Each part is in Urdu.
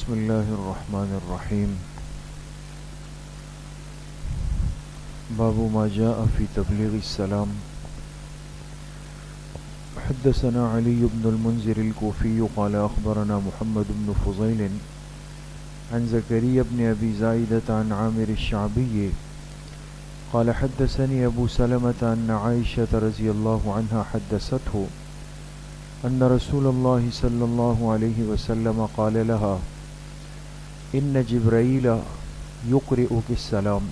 بسم اللہ الرحمن الرحیم باب ما جاء فی تبلیغ السلام حدثنا علی بن المنذر الکوفی قال اخبرنا محمد بن فضیل عن زکریا بن ابی زائدة عن عامر الشعبی قال حدثني ابو سلمة ان عائشة رضی اللہ عنہا حدثته ان رسول اللہ صلی اللہ علیہ وسلم قال لها ان جبرائیل یقرئک السلام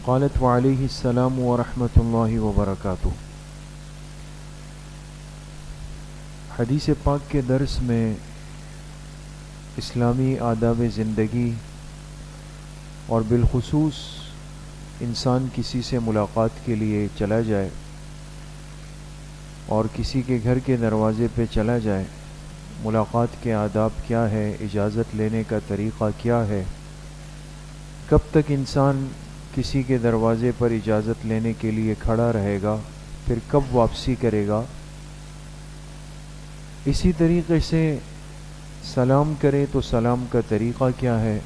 قالت وعلیہ السلام ورحمۃ اللہ وبرکاتہ۔ حدیث پاک کے درس میں اسلامی آداب زندگی اور بالخصوص انسان کسی سے ملاقات کے لیے چلا جائے اور کسی کے گھر کے دروازے پہ چلا جائے، ملاقات کے آداب کیا ہے، اجازت لینے کا طریقہ کیا ہے، کب تک انسان کسی کے دروازے پر اجازت لینے کے لیے کھڑا رہے گا، پھر کب واپسی کرے گا، اسی طریقے سے سلام کرے تو سلام کا طریقہ کیا ہے،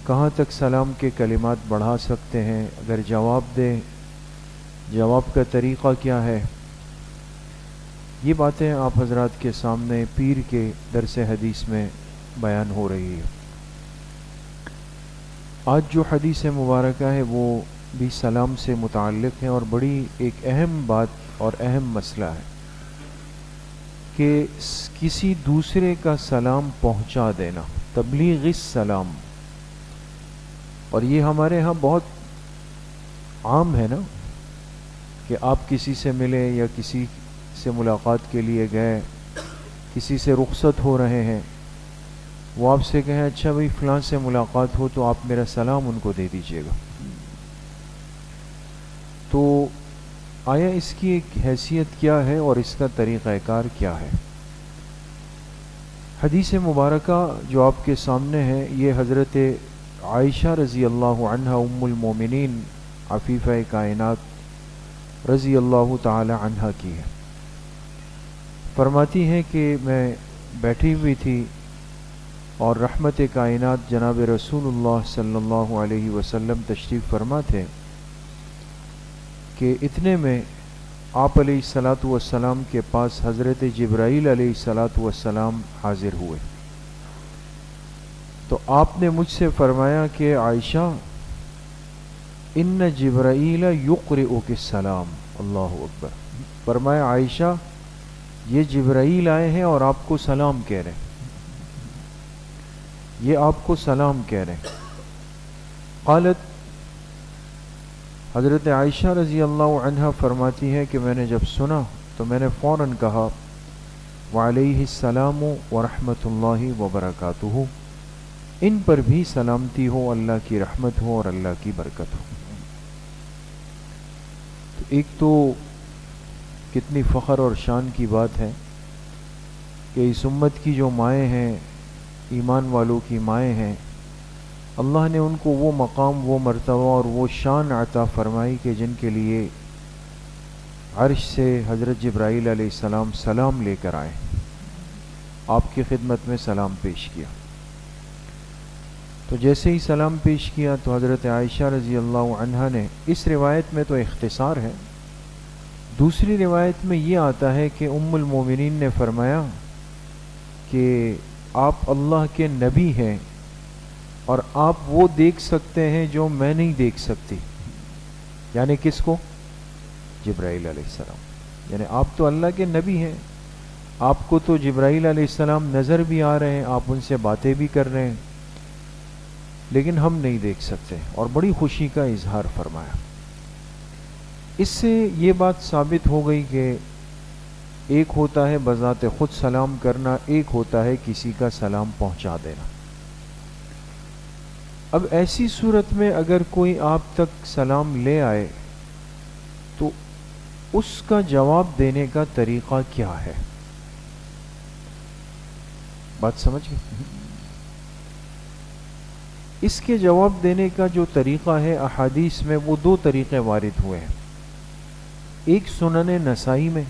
کہاں تک سلام کے کلمات بڑھا سکتے ہیں، اگر جواب دے جواب کا طریقہ کیا ہے، یہ باتیں آپ حضرات کے سامنے پیر کے درس حدیث میں بیان ہو رہی ہے۔ آج جو حدیث مبارکہ ہے وہ بھی سلام سے متعلق ہے اور بڑی ایک اہم بات اور اہم مسئلہ ہے کہ کسی دوسرے کا سلام پہنچا دینا، تبلیغ السلام۔ اور یہ ہمارے ہاں بہت عام ہے نا کہ آپ کسی سے ملے یا کسی سے ملاقات کے لیے گئے، کسی سے رخصت ہو رہے ہیں، وہ آپ سے کہیں اچھا بھائی فلاں سے ملاقات ہو تو آپ میرا سلام ان کو دے دیجئے گا۔ تو آیا اس کی ایک حیثیت کیا ہے اور اس کا طریقہ کار کیا ہے؟ حدیث مبارکہ جو آپ کے سامنے ہے یہ حضرت عائشہ رضی اللہ عنہا ام المومنین عفیفہ کائنات رضی اللہ تعالی عنہا کی ہے۔ فرماتی ہیں کہ میں بیٹھی ہوئی تھی اور رحمت کائنات جناب رسول اللہ صلی اللہ علیہ وسلم تشریف فرما تھے کہ اتنے میں آپ علیہ الصلاۃ والسلام کے پاس حضرت جبرائیل علیہ الصلاۃ والسلام حاضر ہوئے۔ تو آپ نے مجھ سے فرمایا کہ عائشہ ان جبرائیل یقرئک السلام، اللہ اکبر۔ فرمایا عائشہ یہ جبرائیل آئے ہیں اور آپ کو سلام کہہ رہے ہیں، یہ آپ کو سلام کہہ رہے ہیں۔ قالت، حضرت عائشہ رضی اللہ عنہا فرماتی ہے کہ میں نے جب سنا تو میں نے فوراً کہا وعلیہ السلام ورحمۃ اللہ وبرکاتہ، ان پر بھی سلامتی ہو، اللہ کی رحمت ہو اور اللہ کی برکت ہو۔ تو ایک تو کتنی فخر اور شان کی بات ہے کہ اس امت کی جو مائیں ہیں، ایمان والوں کی مائیں ہیں، اللہ نے ان کو وہ مقام، وہ مرتبہ اور وہ شان عطا فرمائی کہ جن کے لیے عرش سے حضرت جبرائیل علیہ السلام سلام لے کر آئے، آپ کی خدمت میں سلام پیش کیا۔ تو جیسے ہی سلام پیش کیا تو حضرت عائشہ رضی اللہ عنہا نے، اس روایت میں تو اختصار ہے، دوسری روایت میں یہ آتا ہے کہ ام المومنین نے فرمایا کہ آپ اللہ کے نبی ہیں اور آپ وہ دیکھ سکتے ہیں جو میں نہیں دیکھ سکتی، یعنی کس کو؟ جبرائیل علیہ السلام۔ یعنی آپ تو اللہ کے نبی ہیں، آپ کو تو جبرائیل علیہ السلام نظر بھی آ رہے ہیں، آپ ان سے باتیں بھی کر رہے ہیں، لیکن ہم نہیں دیکھ سکتے، اور بڑی خوشی کا اظہار فرمایا۔ اس سے یہ بات ثابت ہو گئی کہ ایک ہوتا ہے بذات خود سلام کرنا، ایک ہوتا ہے کسی کا سلام پہنچا دینا۔ اب ایسی صورت میں اگر کوئی آپ تک سلام لے آئے تو اس کا جواب دینے کا طریقہ کیا ہے؟ بات سمجھ گئے؟ اس کے جواب دینے کا جو طریقہ ہے احادیث میں وہ دو طریقے وارد ہوئے ہیں۔ ایک سنن نسائی میں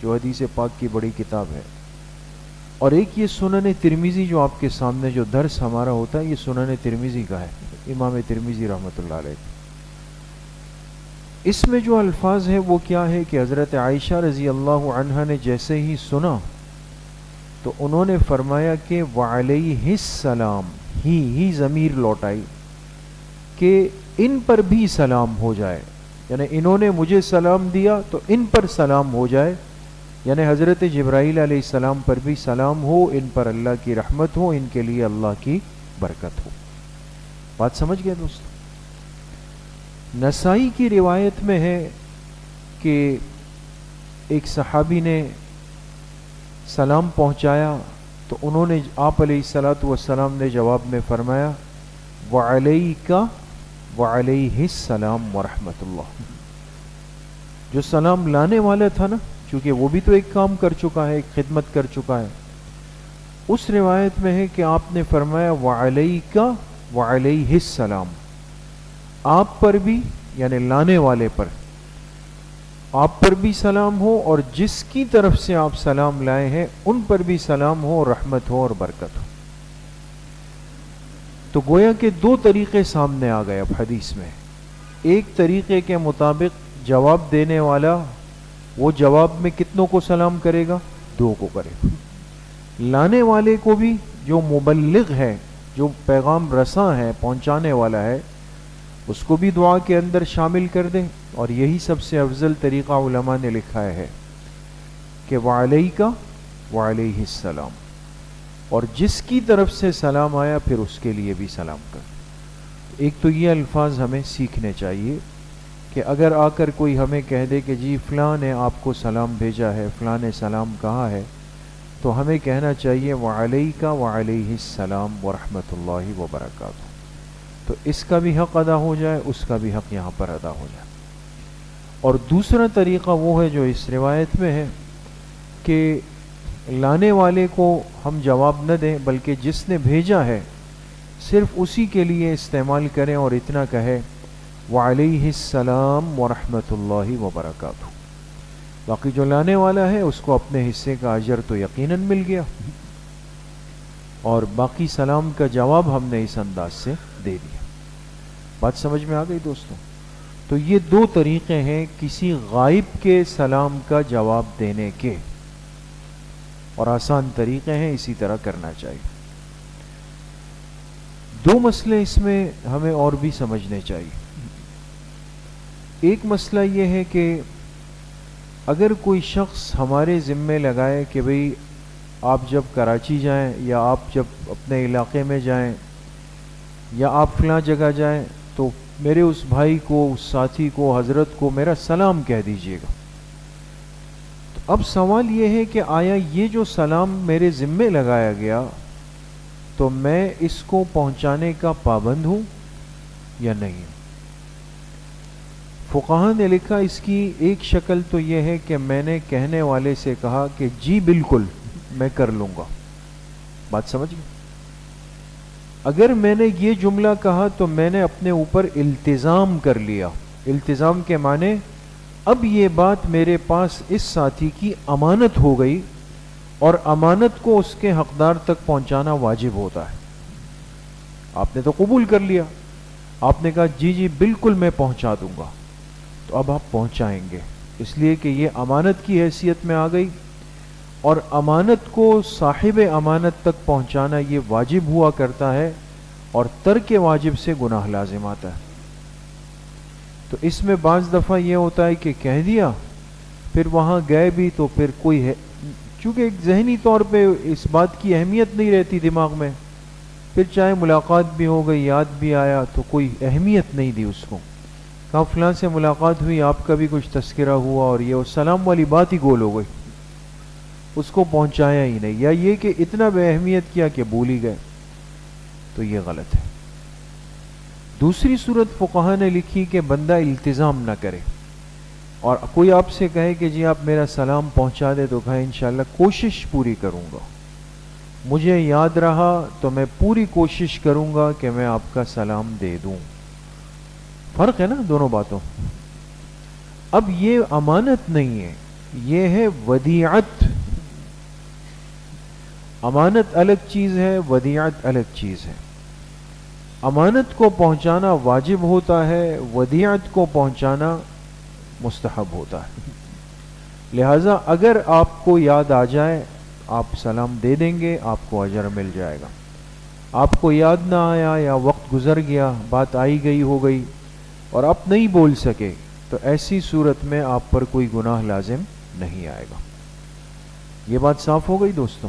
جو حدیث پاک کی بڑی کتاب ہے، اور ایک یہ سنن ترمذی جو آپ کے سامنے جو درس ہمارا ہوتا ہے، یہ سنن ترمذی کا ہے، امام ترمذی رحمۃ اللہ علیہ۔ اس میں جو الفاظ ہے وہ کیا ہے کہ حضرت عائشہ رضی اللہ عنہا نے جیسے ہی سنا تو انہوں نے فرمایا کہ وعلیہ السلام، ہی ضمیر لوٹائی کہ ان پر بھی سلام ہو جائے، یعنی انہوں نے مجھے سلام دیا تو ان پر سلام ہو جائے، یعنی حضرت جبرائیل علیہ السلام پر بھی سلام ہو، ان پر اللہ کی رحمت ہو، ان کے لیے اللہ کی برکت ہو۔ بات سمجھ گئے دوستو؟ نسائی کی روایت میں ہے کہ ایک صحابی نے سلام پہنچایا تو انہوں نے آپ علیہ الصلاۃ والسلام نے جواب میں فرمایا وعلیکا وعلیہ السلام ورحمۃ اللہ۔ جو سلام لانے والا تھا نا، چونکہ وہ بھی تو ایک کام کر چکا ہے، ایک خدمت کر چکا ہے، اس روایت میں ہے کہ آپ نے فرمایا وعلیکا وعلیہ السلام، آپ پر بھی یعنی لانے والے پر، آپ پر بھی سلام ہو اور جس کی طرف سے آپ سلام لائے ہیں ان پر بھی سلام ہو، رحمت ہو اور برکت ہو۔ تو گویا کہ دو طریقے سامنے آ گئے اب حدیث میں۔ ایک طریقے کے مطابق جواب دینے والا وہ جواب میں کتنوں کو سلام کرے گا؟ دو کو کرے گا۔ لانے والے کو بھی، جو مبلغ ہے، جو پیغام رساں ہے، پہنچانے والا ہے، اس کو بھی دعا کے اندر شامل کر دیں، اور یہی سب سے افضل طریقہ علماء نے لکھا ہے کہ وعلیکا وعلیہ السلام، اور جس کی طرف سے سلام آیا پھر اس کے لیے بھی سلام کر۔ ایک تو یہ الفاظ ہمیں سیکھنے چاہیے کہ اگر آ کر کوئی ہمیں کہہ دے کہ جی فلاں نے آپ کو سلام بھیجا ہے، فلاں نے سلام کہا ہے، تو ہمیں کہنا چاہیے وعلیکا وعلیہ السلام ورحمۃ اللہ وبرکاتہ، تو اس کا بھی حق ادا ہو جائے، اس کا بھی حق یہاں پر ادا ہو جائے۔ اور دوسرا طریقہ وہ ہے جو اس روایت میں ہے کہ لانے والے کو ہم جواب نہ دیں، بلکہ جس نے بھیجا ہے صرف اسی کے لیے استعمال کریں اور اتنا کہے وعلیہ السلام ورحمۃ اللہ وبرکاتہ۔ باقی جو لانے والا ہے اس کو اپنے حصے کا اجر تو یقیناً مل گیا، اور باقی سلام کا جواب ہم نے اس انداز سے دے دیا۔ بات سمجھ میں آ گئی دوستوں؟ تو یہ دو طریقے ہیں کسی غائب کے سلام کا جواب دینے کے، اور آسان طریقے ہیں، اسی طرح کرنا چاہیے۔ دو مسئلے اس میں ہمیں اور بھی سمجھنے چاہیے۔ ایک مسئلہ یہ ہے کہ اگر کوئی شخص ہمارے ذمے لگائے کہ بھئی آپ جب کراچی جائیں یا آپ جب اپنے علاقے میں جائیں یا آپ فلاں جگہ جائیں تو میرے اس بھائی کو، اس ساتھی کو، حضرت کو میرا سلام کہہ دیجئے گا، تو اب سوال یہ ہے کہ آیا یہ جو سلام میرے ذمے لگایا گیا تو میں اس کو پہنچانے کا پابند ہوں یا نہیں؟ فقہاء نے لکھا اس کی ایک شکل تو یہ ہے کہ میں نے کہنے والے سے کہا کہ جی بالکل میں کر لوں گا۔ بات سمجھ گئے؟ اگر میں نے یہ جملہ کہا تو میں نے اپنے اوپر التزام کر لیا۔ التزام کے معنی اب یہ بات میرے پاس اس ساتھی کی امانت ہو گئی، اور امانت کو اس کے حقدار تک پہنچانا واجب ہوتا ہے۔ آپ نے تو قبول کر لیا، آپ نے کہا جی جی بالکل میں پہنچا دوں گا، تو اب آپ پہنچائیں گے، اس لیے کہ یہ امانت کی حیثیت میں آ گئی، اور امانت کو صاحب امانت تک پہنچانا یہ واجب ہوا کرتا ہے، اور ترک واجب سے گناہ لازم آتا ہے۔ تو اس میں بعض دفعہ یہ ہوتا ہے کہ کہہ دیا، پھر وہاں گئے بھی تو پھر کوئی ہے، چونکہ ایک ذہنی طور پہ اس بات کی اہمیت نہیں رہتی دماغ میں، پھر چاہے ملاقات بھی ہو گئی، یاد بھی آیا تو کوئی اہمیت نہیں دی اس کو، کہا فلاں سے ملاقات ہوئی، آپ کا بھی کچھ تذکرہ ہوا، اور یہ سلام والی بات ہی گول ہو گئی، اس کو پہنچایا ہی نہیں، یا یہ کہ اتنا بے اہمیت کیا کہ بھول ہی گئے، تو یہ غلط ہے۔ دوسری صورت فقہاء نے لکھی کہ بندہ التزام نہ کرے، اور کوئی آپ سے کہے کہ جی آپ میرا سلام پہنچا دے، تو کہے انشاءاللہ کوشش پوری کروں گا، مجھے یاد رہا تو میں پوری کوشش کروں گا کہ میں آپ کا سلام دے دوں۔ فرق ہے نا دونوں باتوں۔ اب یہ امانت نہیں ہے، یہ ہے ودیعت، امانت الگ چیز ہے، ودیعت الگ چیز ہے۔ امانت کو پہنچانا واجب ہوتا ہے، ودیعت کو پہنچانا مستحب ہوتا ہے۔ لہٰذا اگر آپ کو یاد آ جائے آپ سلام دے دیں گے، آپ کو اجر مل جائے گا۔ آپ کو یاد نہ آیا یا وقت گزر گیا، بات آئی گئی ہو گئی اور آپ نہیں بول سکے، تو ایسی صورت میں آپ پر کوئی گناہ لازم نہیں آئے گا۔ یہ بات صاف ہو گئی دوستوں؟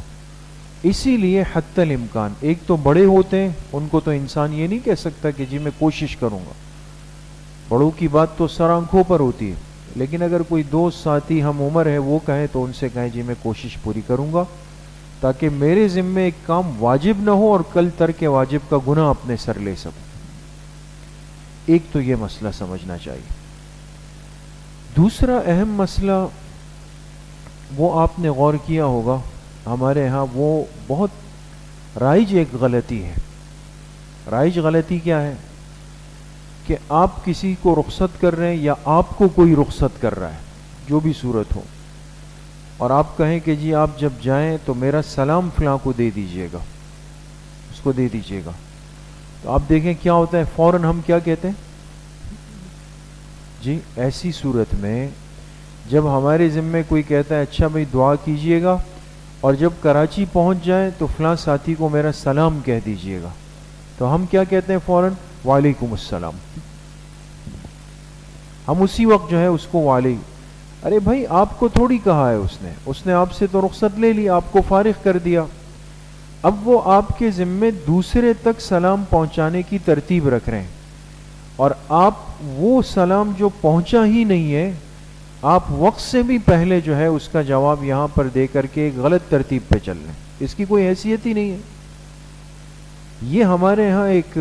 اسی لیے حتی الامکان، ایک تو بڑے ہوتے ہیں، ان کو تو انسان یہ نہیں کہہ سکتا کہ جی میں کوشش کروں گا، بڑوں کی بات تو سر آنکھوں پر ہوتی ہے، لیکن اگر کوئی دوست ساتھی ہم عمر ہے وہ کہیں تو ان سے کہیں جی میں کوشش پوری کروں گا تاکہ میرے ذمے ایک کام واجب نہ ہو اور کل ترک واجب کا گناہ اپنے سر لے سکوں۔ ایک تو یہ مسئلہ سمجھنا چاہیے۔ دوسرا اہم مسئلہ وہ آپ نے غور کیا ہوگا، ہمارے ہاں وہ بہت رائج ایک غلطی ہے۔ رائج غلطی کیا ہے کہ آپ کسی کو رخصت کر رہے ہیں یا آپ کو کوئی رخصت کر رہا ہے، جو بھی صورت ہو، اور آپ کہیں کہ جی آپ جب جائیں تو میرا سلام فلاں کو دے دیجئے گا، اس کو دے دیجئے گا۔ تو آپ دیکھیں کیا ہوتا ہے، فوراً ہم کیا کہتے ہیں جی ایسی صورت میں جب ہمارے ذمے کوئی کہتا ہے اچھا بھائی دعا کیجئے گا، اور جب کراچی پہنچ جائیں تو فلاں ساتھی کو میرا سلام کہہ دیجئے گا، تو ہم کیا کہتے ہیں فوراً؟ وعلیکم السلام۔ ہم اسی وقت جو ہے اس کو ارے بھائی آپ کو تھوڑی کہا ہے اس نے آپ سے تو رخصت لے لی، آپ کو فارغ کر دیا، اب وہ آپ کے ذمے دوسرے تک سلام پہنچانے کی ترتیب رکھ رہے ہیں، اور آپ وہ سلام جو پہنچا ہی نہیں ہے، آپ وقت سے بھی پہلے جو ہے اس کا جواب یہاں پر دے کر کے ایک غلط ترتیب پہ چل رہے ہیں، اس کی کوئی حیثیت ہی نہیں ہے۔ یہ ہمارے ہاں ایک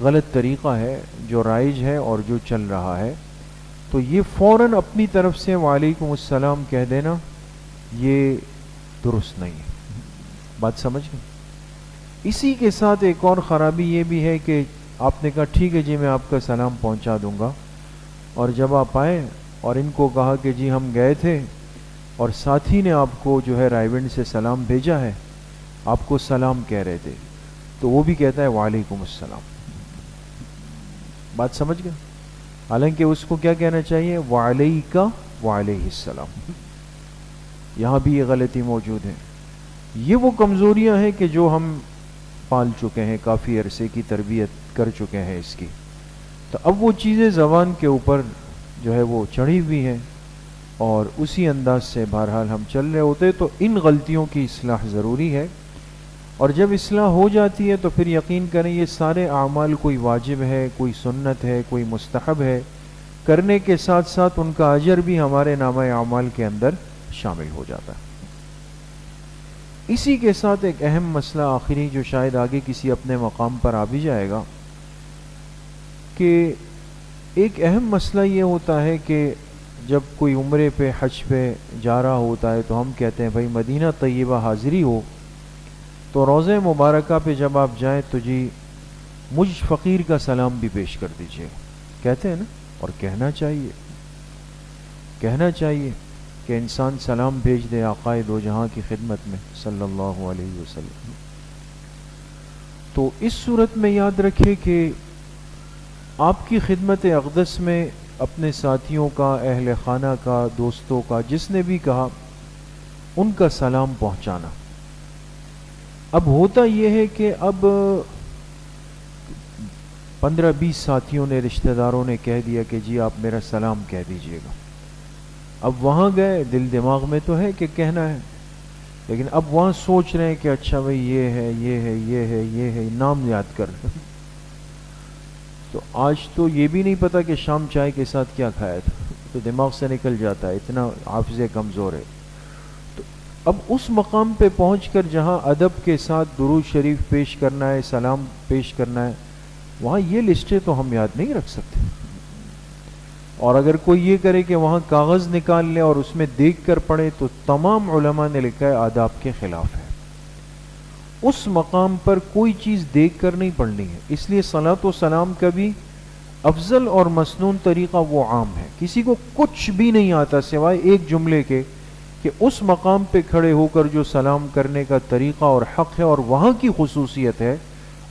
غلط طریقہ ہے جو رائج ہے اور جو چل رہا ہے، تو یہ فوراً اپنی طرف سے وعلیکم السلام کہہ دینا یہ درست نہیں ہے۔ بات سمجھ گئے؟ اسی کے ساتھ ایک اور خرابی یہ بھی ہے کہ آپ نے کہا ٹھیک ہے جی میں آپ کا سلام پہنچا دوں گا، اور جب آپ آئے اور ان کو کہا کہ جی ہم گئے تھے اور ساتھی نے آپ کو جو ہے رائیونڈ سے سلام بھیجا ہے، آپ کو سلام کہہ رہے تھے، تو وہ بھی کہتا ہے وعلیکم السلام۔ بات سمجھ گئے؟ حالانکہ اس کو کیا کہنا چاہیے؟ وعلیکہ وعلیہ السلام۔ یہاں بھی یہ غلطی موجود ہے۔ یہ وہ کمزوریاں ہیں کہ جو ہم پال چکے ہیں، کافی عرصے کی تربیت کر چکے ہیں اس کی، تو اب وہ چیزیں زبان کے اوپر جو ہے وہ چڑھی ہوئی ہیں اور اسی انداز سے بہرحال ہم چل رہے ہوتے، تو ان غلطیوں کی اصلاح ضروری ہے، اور جب اصلاح ہو جاتی ہے تو پھر یقین کریں یہ سارے اعمال کوئی واجب ہے، کوئی سنت ہے، کوئی مستحب ہے، کرنے کے ساتھ ساتھ ان کا اجر بھی ہمارے نامہ اعمال کے اندر شامل ہو جاتا ہے۔ اسی کے ساتھ ایک اہم مسئلہ آخری جو شاید آگے کسی اپنے مقام پر آ بھی جائے گا، کہ ایک اہم مسئلہ یہ ہوتا ہے کہ جب کوئی عمرے پہ حج پہ جا رہا ہوتا ہے تو ہم کہتے ہیں بھائی مدینہ طیبہ حاضری ہو تو روضہ مبارکہ پہ جب آپ جائیں تو جی مجھ فقیر کا سلام بھی پیش کر دیجئے، کہتے ہیں نا، اور کہنا چاہیے کہ انسان سلام بھیج دے آقائے دو جہاں کی خدمت میں صلی اللہ علیہ وسلم۔ تو اس صورت میں یاد رکھے کہ آپ کی خدمت اقدس میں اپنے ساتھیوں کا، اہل خانہ کا، دوستوں کا، جس نے بھی کہا ان کا سلام پہنچانا۔ اب ہوتا یہ ہے کہ اب 15-20 ساتھیوں نے، رشتہ داروں نے کہہ دیا کہ جی آپ میرا سلام کہہ دیجئے گا۔ اب وہاں گئے، دل دماغ میں تو ہے کہ کہنا ہے، لیکن اب وہاں سوچ رہے ہیں کہ اچھا بھائی یہ ہے، یہ ہے، یہ ہے، یہ ہے، نام یاد کر تو آج تو یہ بھی نہیں پتا کہ شام چائے کے ساتھ کیا کھایا تھا، تو دماغ سے نکل جاتا ہے، اتنا حافظے کمزور ہے۔ تو اب اس مقام پہ پہنچ کر جہاں ادب کے ساتھ درود شریف پیش کرنا ہے، سلام پیش کرنا ہے، وہاں یہ لسٹیں تو ہم یاد نہیں رکھ سکتے، اور اگر کوئی یہ کرے کہ وہاں کاغذ نکال لے اور اس میں دیکھ کر پڑھے تو تمام علماء نے لکھا ہے آداب کے خلاف ہے۔ اس مقام پر کوئی چیز دیکھ کر نہیں پڑھنی ہے، اس لیے صلاۃ و سلام کا بھی افضل اور مسنون طریقہ وہ عام ہے۔ کسی کو کچھ بھی نہیں آتا سوائے ایک جملے کے کہ کہ اس مقام پہ کھڑے ہو کر جو سلام کرنے کا طریقہ اور حق ہے اور وہاں کی خصوصیت ہے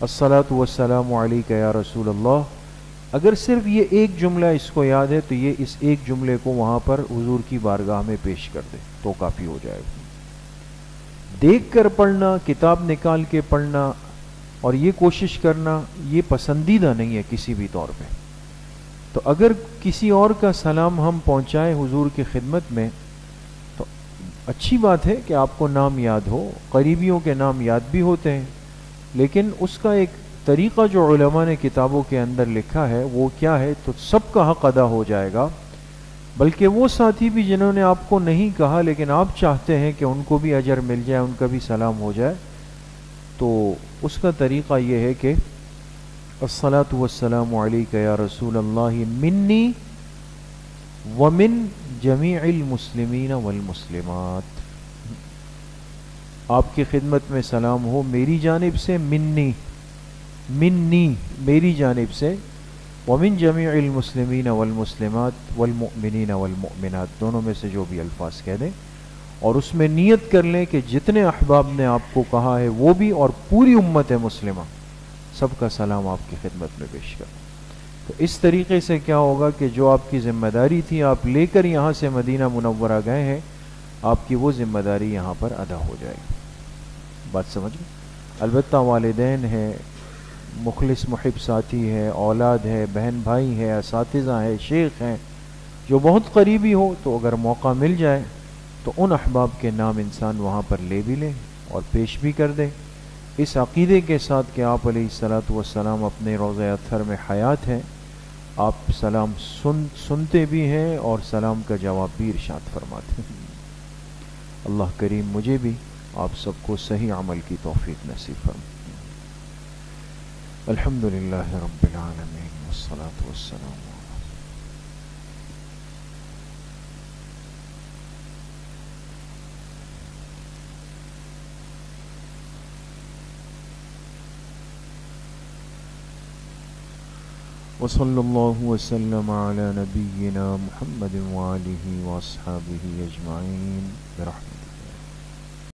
الصلاۃ والسلام علیک یا رسول اللہ، اگر صرف یہ ایک جملہ اس کو یاد ہے تو یہ اس ایک جملے کو وہاں پر حضور کی بارگاہ میں پیش کر دے تو کافی ہو جائے گا۔ دیکھ کر پڑھنا، کتاب نکال کے پڑھنا اور یہ کوشش کرنا یہ پسندیدہ نہیں ہے کسی بھی طور پہ۔ تو اگر کسی اور کا سلام ہم پہنچائیں حضور کی خدمت میں تو اچھی بات ہے کہ آپ کو نام یاد ہو، قریبیوں کے نام یاد بھی ہوتے ہیں، لیکن اس کا ایک طریقہ جو علماء نے کتابوں کے اندر لکھا ہے وہ کیا ہے تو سب کا حق ادا ہو جائے گا۔ بلکہ وہ ساتھی بھی جنہوں نے آپ کو نہیں کہا لیکن آپ چاہتے ہیں کہ ان کو بھی اجر مل جائے، ان کا بھی سلام ہو جائے، تو اس کا طریقہ یہ ہے کہ الصلاۃ والسلام علیک یا رسول اللہ منی ومن جمیع المسلمین والمسلمات، آپ کی خدمت میں سلام ہو میری جانب سے، منی میری جانب سے، ومن جمیع المسلمین والمسلمات والمؤمنین والمؤمنات، دونوں میں سے جو بھی الفاظ کہہ دیں، اور اس میں نیت کر لیں کہ جتنے احباب نے آپ کو کہا ہے وہ بھی اور پوری امت مسلمہ سب کا سلام آپ کی خدمت میں پیش کریں۔ تو اس طریقے سے کیا ہوگا کہ جو آپ کی ذمہ داری تھی آپ لے کر یہاں سے مدینہ منورہ گئے ہیں، آپ کی وہ ذمہ داری یہاں پر ادا ہو جائے گی۔ بات سمجھ گئے؟ البتہ والدین ہے، مخلص محب ساتھی ہے، اولاد ہے، بہن بھائی ہے، اساتذہ ہے، شیخ ہیں، جو بہت قریبی ہو تو اگر موقع مل جائے تو ان احباب کے نام انسان وہاں پر لے بھی لے اور پیش بھی کر دے، اس عقیدے کے ساتھ کہ آپ علیہ الصلاۃ والسلام اپنے روضہ اطہر میں حیات ہیں، آپ سلام سنتے بھی ہیں اور سلام کا جواب بھی ارشاد فرماتے ہیں۔ اللہ کریم مجھے بھی آپ سب کو صحیح عمل کی توفیق نصیب فرمائے۔ الحمد للہ رب العالمین والصلاة والسلام وصلی اللہ وسلم علی نبینا محمد وآلہ واصحابہ اجمعین برحمتہ۔